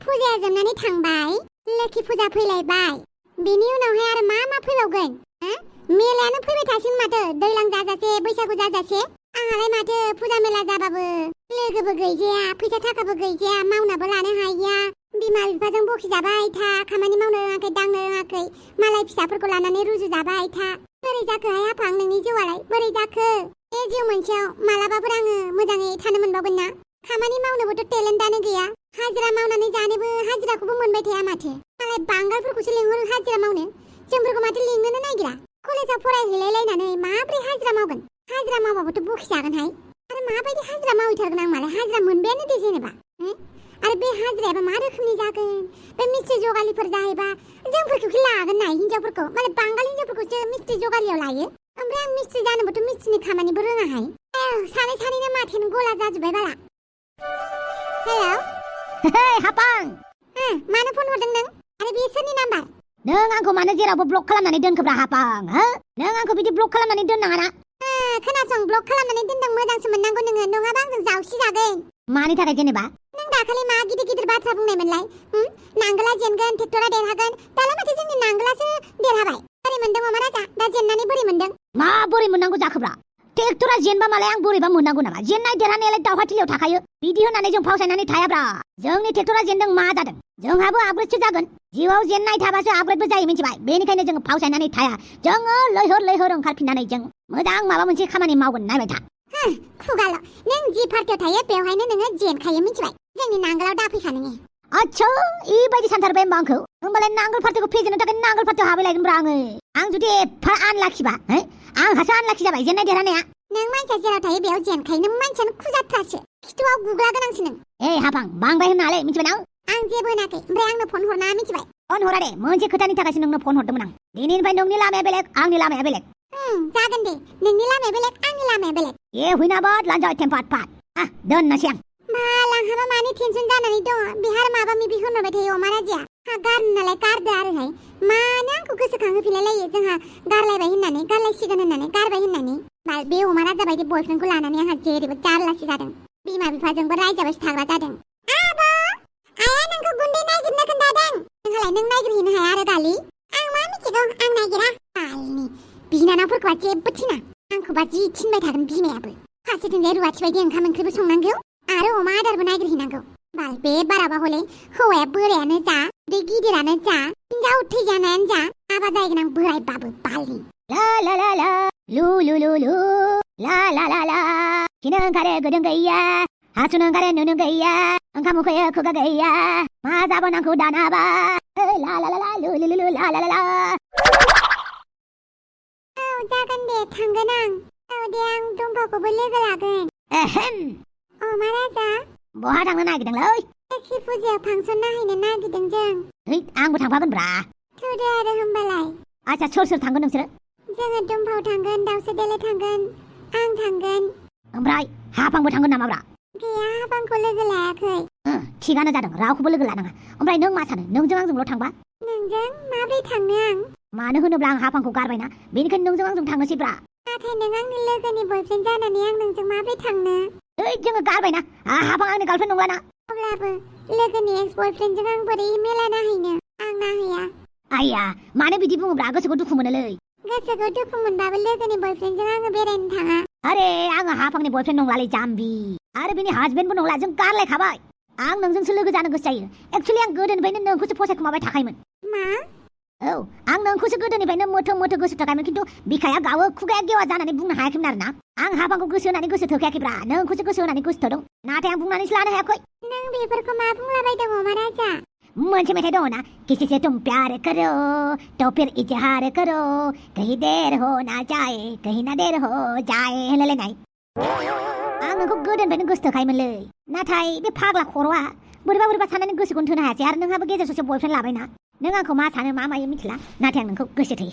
फुजाया जोबनानै थांबाय लोखि फुजा फैलायबाय बेनि उनावहाय आरो मा फैबावगोन मेलायानो फैबाय थासिगोन माथो दैलां जाजासे बैसागु जाजासे आंहालाय माथो फुजा मेला जाबाबो लोगोबो गैजाया फैसा थाखाबो गैजाया मावनाबो लानो हाया बिमा बिफाजों बखिजाबाय था खामानि मावनो रोङाखै दांनो रोङाखै मालाय फिसाफोरखौ लानानै रुजुजाबाय था बोरै जाखोहाय आफां नोंनि जिउआलाय बोरै जाखो बे जिउ मोनसेयाव मालाबाफोर आङो मोजाङै थानो मोनबावगोन ना खामानि मावनोबोथ' टेलेन्टआनो गैया हाजिरा मावनानै जानोबो हाजिराखौबो मोनबाय थाया माथो मालाय बांगालफोरखौसो लिंहरो हाजिरा मावनो जोंफोरखौ माथो लिंनोनो नागिरा कलेजाव फरायहैलायलायनानै माब्रै हाजिरा मावगोन हाजिरा मावबाबोथ' बखिजागोनहाय आरो माबायदि हाजिरा मावहैथारगोन आं मालाय हाजिरा मोनबायानो दे जेनेबा आरो बे हाजिरायाबा मा रोखोमनि जागोन बे मिस्ट्रि जगालिफोर जाहैबा जोंफोरखौसो लागोन ना हिनजावफोरखौ मालाय बांगाल हिनजावफोरखौसो मिस्ट्रि जगालियाव लायो ओमफ्राय आं मिस्ट्रि जानोबोथ' मिस्ट्रिनि खामानिबो रोङाहाय सानैनो माथोनो गला जाजोब्बाय बाला हेलौ हे हापां मानो फन हरदों नों आरो बे सोरनि नाम्बार नों आंखौ मानो जेरावबो ब्लक खालामनानै दोनखोब्रा हापां हो नों आंखौ बिदि ब्लक खालामनानै दोननाङा ना खोनासं ब्लक खालामनानै दोनदों मोजांसो मोननांगौ नोङो नङाबा आंजों जावसि जागोन मानि थाखाय जेनेबा नों दाखालि मा गिदिर बाथ्रा बुंनायमोनलाय नांगोला जेनगोन ट्रेक्टरा देरहागोन दालाय माथो जोंनि नांगोलासो देरहाबाय बोरै मोनदों अमा राजा दा जेननानै बोरै मोनदों मा बोरै मोननांगौ जाखोब्रा ट्रेक्टरा जेनबा मालाय आं बोरैबा मोननांगौ नामा जेननाय देरहानायालाय दावहाथिलियाव थाखायो बिदि होननानै जों फावसायनानै थायाब्रा जोंनि ट्रेक्टरा जेनदों मा जादों जोंहाबो आपग्रेडसो जागोन जिउआव जेननाय थाबासो आपग्रेडबो जायो मिथिबाय बेनिखायनो जों फावसायनानै थाया जोङो लैहोर ओंखारफिननानै जों मोजां माबा मोनसे खामानि मावगोन नायबाय था खुगाल' नों जि पार्टियाव थायो बेवहायनो नोङो जेनखायो मिथिबाय जोंनि नांगोलाव दाफैखा नोङो आच्छा इबायदि सानथारबाय होमबा आंखौ होमबालाय नांगोल पार्टिखौ फेजेननो थाखाय नांगोल पार्टियाव हाबैलायगोनब्रा आं जुदि एफा आनलाखिबा आंहासो आनलाखि जाबाय जेननाय देरहानाया नों मानसिया जेराव थायो बेयाव जेनखायो नों मानसियानो खुजाथ्रासो खिथुआव गुग्ला गोनांसो नों हापां बांबाय होननानै मिथिबाय ना आं जेबो होनाखै ओमफ्राय आंनो फन हरनाङा मिथिबाय फन हरा दे मोनसे खोथानि थाखायसो नोंनो फन हरदोंमोन आं दिनैनिफ्राय नोंनि लामाया बेलेग आंनि लामाया बेलेग जागोन दे नोंनि लामाया बेलेग आंनि लामाया बेलेग हुइनाबोद लान्जाय टेम्पाट पाट दोननोसै आं लांहाबा मानि टेनसन जानानै दङ बिहार माबा मिबि होनहरबाय थायो अमा राजाया गारनो नालाय गारदो आरोहाय मानो आंखौ गोसोखांहोफिनलायलायो जोंहा गारलायबाय होननानै गारलायसिगोन होननानै गारबाय होननानै बे अमा राजा बायदि बयफ्रेन्डखौ लानानै आंहा जेरैबो जारलासो जादों बिमा बिफाजोंबो रायजाबायसो थाग्रा जादों आबा आया नोंखौ गुन्दै नागिरनो खोन्थादों नोंहालाय नों नागिरहैनो हाया आरो गालि आं मा मिथिगौ आं नागिरा गालिनि बिनानावफोरखौ जेबो थिना आंखौबा जि थिनबाय थागोन बिमायाबो फारसेथिंजाय रुवाथि बायदि ओंखाम ओंख्रिबो संनांगौ आरो अमा आदारबो नागिरहैनांगौ बाल बे बाराबा हले हौवाया बोरायानो जा दै गिदिरानो जा हिनजाव थैजानायानो जा हाबा जायगोन आं बोरायबाबो बालनि ला ला ला ला लु लु लु लु ला ला ला ला खिनो ओंखारो गोदों गैया हासुनो ओंखारो नुनो गैया ओंखाम उखैयो खुगा गैया मा जाबावनांगौ दानाबा ला ला ला ला लु लु लु ला ला ला ला जागोन दे थांगोन आं दे आं दम्फाखौबो लोगो लागोन अमा राजा बहा थांनो नागिरदोंलै लोखि फुजायाव फांसन नायहैनो नागिरदों जों आंबो थांफागोन ब्रा थौदो आरो होमबालाय आच्छा सोर थांगोन नोंसोरो जोङो दम्फाव थांगोन दाउसा देले थांगोन आं थांगोन ओमफ्राय हापांबो थांगोन नामा ब्रा गैया हापांखौ लोगो लायाखै थिगानो जादों रावखौबो लोगो लानाङा ओमफ्राय नों मा सानो नोंजों आंजोंल' थांबा नोंजों माब्रै थांनो आं मानो होनोब्ला आं हापांखौ गारबायना बेनिखायनो नोंजों आंजों थांनोसै ब्रा नाथाय नों आंनि लोगोनि बयफ्रेन्ड जानानै आं नोंजों माब्रै थांनो जोङो गारबायना हापां आंनि गार्लफ्रेन्ड नंलाना अब्लाबो लोगोनि एक्स बयफ्रेन्डजों आं बोरै मेला नाहैनो आं नाहैया आइया मानो बिदि बुङोब्रा गोसोखौ दुखु मोनोलै गोसोखौ दुखु मोनबाबो लोगोनि बयफ्रेन्डजों आङो बेरायनो थाङा अरे आङो हापांनि बयफ्रेन्ड नंलालै जाम्बि आरो बिनि हाजबेन्डबो नंला जों गारलायखाबाय आं नोंजोंसो लोगो जानो गोसो जायो एक्चुअलि आं गोदोनिफ्रायनो नोंखौसो फसायखुमाबाय थाखायोमोन मा आं नोंखौसो गोदोनिफ्रायनो मोथो गोसो थोखायोमोन खिन्थु बिखाया गावो खुगाया गेवा जानानै बुंनो हायाखैमोन आरोना आं हापांखौ गोसो होनानै गोसो थोखायाखैब्रा नोंखौसो गोसो होनानै गोसो थोदों नाथाय आं बुंनानैसो लानो हायाखै नों बेफोरखौ मा बुंलाबायदों अमा राजा मोनसे मेथाइ दङ ना किसी से तुम प्यार करो तो फिर इजहार करो कहीं देर हो ना जाए कहीं ना देर हो जाए होनलायलायनाय आं नोंखौ गोदोनिफ्रायनो गोसो थोखायोमोनलै नाथाय बे फाग्ला खर'आ बोरैबा साननानै गोसोखौनो थोनो हायासै आरो नोंहाबो गेजेर ससे बयफ्रेन्ड लाबायना नों आंखौ मा सानो मा मायो मिथिला नाथाय आं नोंखौ गोसो थोयो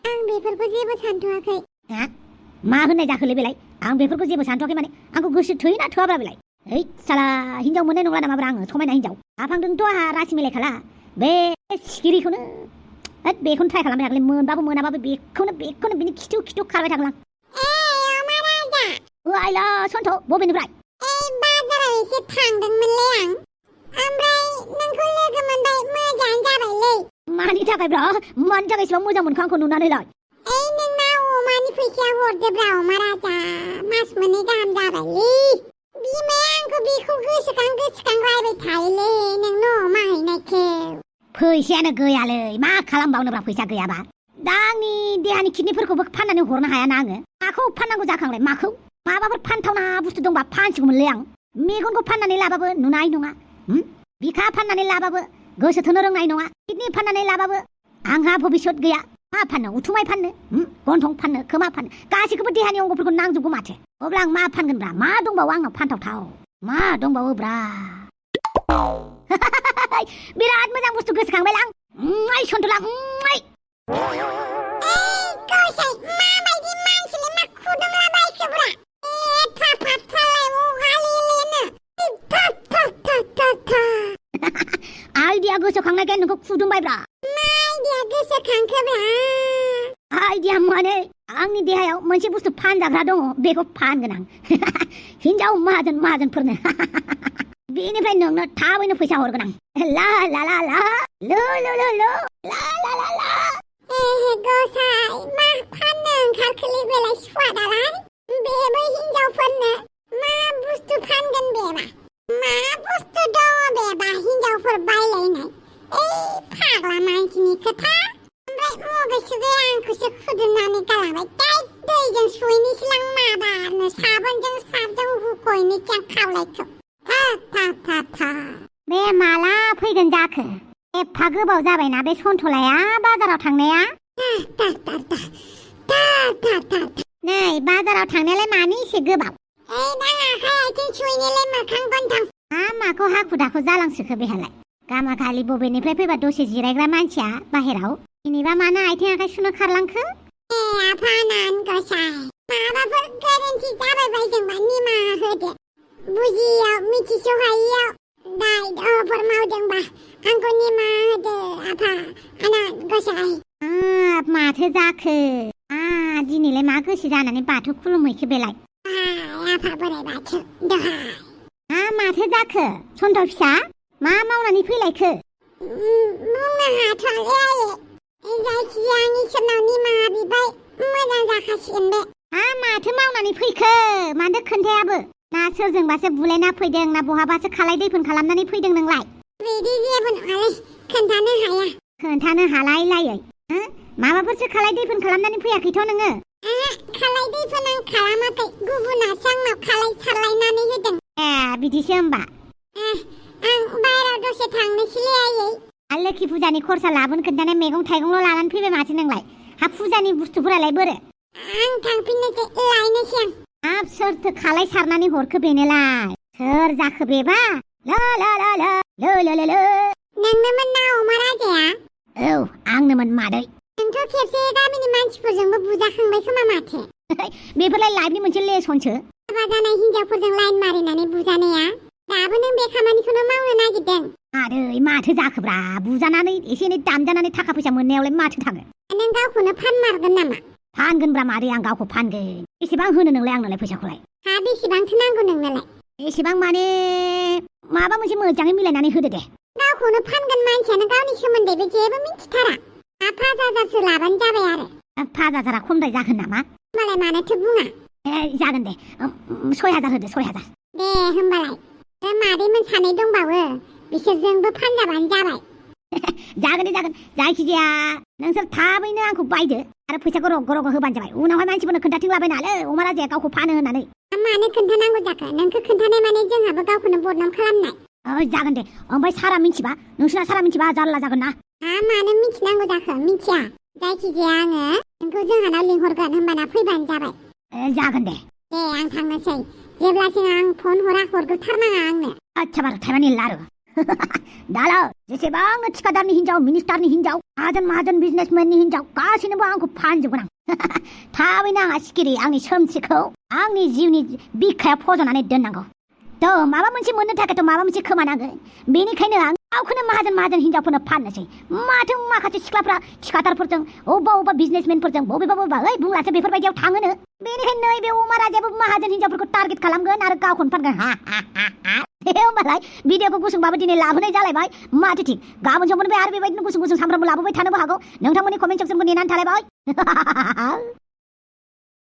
आं बेफोरखौ जेबो सानथ'वाखै मा होननाय जाखोलै बेलाय आं बेफोरखौ जेबो सानथ'वाखै माने आंखौ गोसो थोयो ना थोआब्रा बेलाय साला हिनजाव मोननाय नंला नामाब्रा आङो समायना हिनजाव हापांजोंथ' आंहा रासि मिलायखाला बे सिखिरिखौनो बेखौनो ट्राय खालामबाय थागोन मोनबाबो मोनाबाबो बेखौनो बिनि खिथु खारबाय थागोन आं आइला सन्थ' बबेनिफ्राय बाजाराव एसे थांदोंमोनलै आं ओमफ्राय नोंखौ थाखायब्रा मानि थाखाय इसेबां मोजां मोनखो आंखौ नुनानैलाय ओइ नोंनाव अमानि फैसाया हरदोब्रा अमा राजा मास मोननै गाहाम जाबायलै बिमाया आंखौ बेखौ गोसोखां रायबाय थायोलै नोंनो अमा हैनायखौ फैसायानो गैयालै मा खालामबावनोब्रा फैसा गैयाबा दा आंनि देहानि किडनिफोरखौबो फाननानै हरनो हायाना आङो माखौ फाननांगौ जाखांलाय माखौ माबाफोर फानथावना बुस्थु दंबा फानसिगौमोनलै आं मेगनखौ फाननानै लाबाबो नुनाय नङा बिखा फाननानै लाबाबो गोसो थोनो रोंनाय नङा किडनि फाननानै लाबाबो आंहा भबिष्यत गैया मा फाननो उथुमाय फाननो गन्थं फाननो खोमा फाननो गासैखौबो देहानि अंगफोरखौ नांजोबगौ माथो अब्ला आं मा फानगोनब्रा मा दंबावो आंनाव फानथावथाव मा दंबावोब्रा बिराद मोजां बुस्थु गोसोखांबाय आं आइ सन्थला गसाय माबायदि मानसिलै मा खुदुमला बायखोब्रा आइडिया गोसोखांनायखाय नोंखौ खुदुमबायब्रा आइडिया गोसोखांखोब्रा आइडिया माने आंनि देहायाव मोनसे बुस्थु फानजाग्रा दङ बेखौ फानगोन आं हिन्जाव माहाजोनफोरनो बेनिफ्राय नोंनो थाबैनो फैसा हरगोन आं ला ला ला ला लो लो लो लो ला ला ला ला गसाय मा फाननो ओंखारखोलै बेलाय सुवादालाय बेबो हिन्जावफोरनो मा बुस्थु फानगोन बेबा मा बुस्थु दङ बेबा हिन्जावफोर बायलायनाय फाग्ला मानसिनि खोथा ओमफ्राय मगैसो आंखौसो खुदुमनानै गालांबाय दैजों सुहैनोसैलां माबारनो साबोनजों हुख'हैनोसै आं खावलायखौ बे माला फैगोन जाखो एफा गोबाव जाबायना बे सन्थलाया बाजाराव थांनाया नै बाजाराव थांनायालाय मानि एसे गोबाव आखाइ आथिं सुहैनोलाय मोखां गन्थं माखौ हाखु दाखु जालांसोखो बेहालाय गामाखालि बबेनिफ्राय फैबा दसे जिरायग्रा मानसिया बाहेराव दिनैबा मानो आथिं आखाइ सुनो खारलांखो आफानान गसाय माबाफोर गोरोन्थि जाबाय बायदोंबा निमाहा होदो बुजियाव मिथिस'हायियाव दायफोर मावदोंबा आंखौ निमाहा होदो आफा आनान गसाय माथो जाखो दिनैलाय मा गोसो जानानै बाथौ खुलुमहैखो बेलाय आफा बोराइ बाथौ दहाय माथो जाखो सन्थल फिसा मा मावनानै फैलायखो बुंनो हाथ'वालै आयै जायखिजाया आं इसोरनाव निमाहा बिबाय मोजां जाखासिगोन बे माथो मावनानै फैखो मानो खोन्थायाबो ना सोरजोंबासो बुलायना फैदों ना बहाबासो खालाय दैफोन खालामनानै फैदों नोंलाय बिदि जेबो नङालै खोन्थानो हालाय लायै माबाफोरसो खालाय दैफोन खालामनानै फैयाखैथ' नोङो खालाय दैफोन आं खालामाखै गुबुनासो आंनाव खालाय सारलायनानै होदों बिदिसो होमबा आं बायराव दसे थांनोसैलै आयै लोखि फुजानि खरसा लाबोनो खोन्थानाय मैगं थाइगंल' लानानै फैबाय माथो नोंलाय फुजानि बुस्थुफोरालाय बोरो आं थांफिननोसै लायनोसै आं सोरथो खालाय सारनानै हरखो बेनोलाय सोर जाखो बेबा लो लो लो लो लो लो लो लो नोंनोमोन ना अमा राजाया आंनोमोन मादै नोंथ' खेबसे गामिनि मानसिफोरजोंबो बुजाखांबाय खोमा माथो बेफोरलाय लाइफनि मोनसे लेसनसो हाबा जानाय हिन्जावफोरजों लाइन मारिनानै बुजानाया दाबो नों बे खामानिखौनो मावनो नागिरदों आदै माथो जाखोब्रा बुजानानै एसे एनै दानजानानै थाखा फैसा मोननायावलाय माथो थाङो नों गावखौनो फानमारगोन नामा फानगोनब्रा मादै आं गावखौ फानगोन बेसेबां होनो नोंलाय आंनोलाय फैसाखौलाय बेसेबांथो नांगौ नोंनोलाय एसेबां माने माबा मोनसे मोजाङै मिलायनानै होदो दे गावखौनो फानगोन मानसियानो गावनि सोमोन्दैबो जेबो मिथिथारा 5,000सो लाबानो जाबाय आरो 5,000 खमद्राय जागोन नामा होमबालाय मानोथो बुङा जागोन दे 6,000 होदो 6,000 दे होमबालाय मादैमोन सानै दंबावो बिसोरजोंबो फानजाबानो जाबाय जागोन दे जागोन जायखिजाया नोंसोर थाबैनो आंखौ बायदो आरो फैसाखौ रग' होबानो जाबाय उनावहाय मानसिफोरनो खोन्थाथिंलाबायनालै अमा राजाया गावखौ फानो होननानै मानो खोन्थानांगौ जाखो नोंखौ खोन्थानाय माने जोंहाबो गावखौनो बदनाम खालामनाय जागोन दे ओमफ्राय सारा मिथिबा नोंसोरना सारा मिथिबा जारला जागोन ना मानो मिथिनांगौ जाखो मिथिया जायखिजाया आङो नोंखौ जोंहानाव लिंहरगोन होमबाना फैबानो जाबाय जागोन दे आं थांनोसै जेब्लासिम आं फन हरथारनाङा आंनो आच्छा बार थाइबानि लारु दाला जेसेबां थिकादारनि हिन्जाव मिनिस्टारनि हिन्जाव माहाजोन बिजनेसमेननि हिन्जाव गासैनोबो आंखौ फानजोबगोन आं थाबैनो आंहा सिखिरि आंनि सोमसिखौ आंनि जिउनि बिखायाव फज'नानै दोननांगौ माबा मोनसे मोननो थाखायथ' माबा मोनसे खोमानांगोन बेनिखायनो आं गावखौनो माहाजोन हिनजावफोरनो फाननोसै माथो माखासे सिख्लाफ्रा थिखादारफोरजों अबेबा बिजनेसमेनफोरजों बबेबा ओइ बुंलासो बेफोरबायदियाव थाङोनो बेनिखायनो नैबे अमा राजायाबो माहाजोन हिनजावफोरखौ टारगेट खालामगोन आरो गावखौनो फानगोन होमबालाय भिडिअखौ गुसुंबाबो दिनै लाबोनाय जालायबाय माथो थिक गाबोन समफोरनिफ्राय आरो बेबायदिनो गुसुं सामफ्रामबो लाबोबाय थानोबो हागौ नोंथांमोननि कमेन्ट सेक्सनखौ नेनानै थालायबाय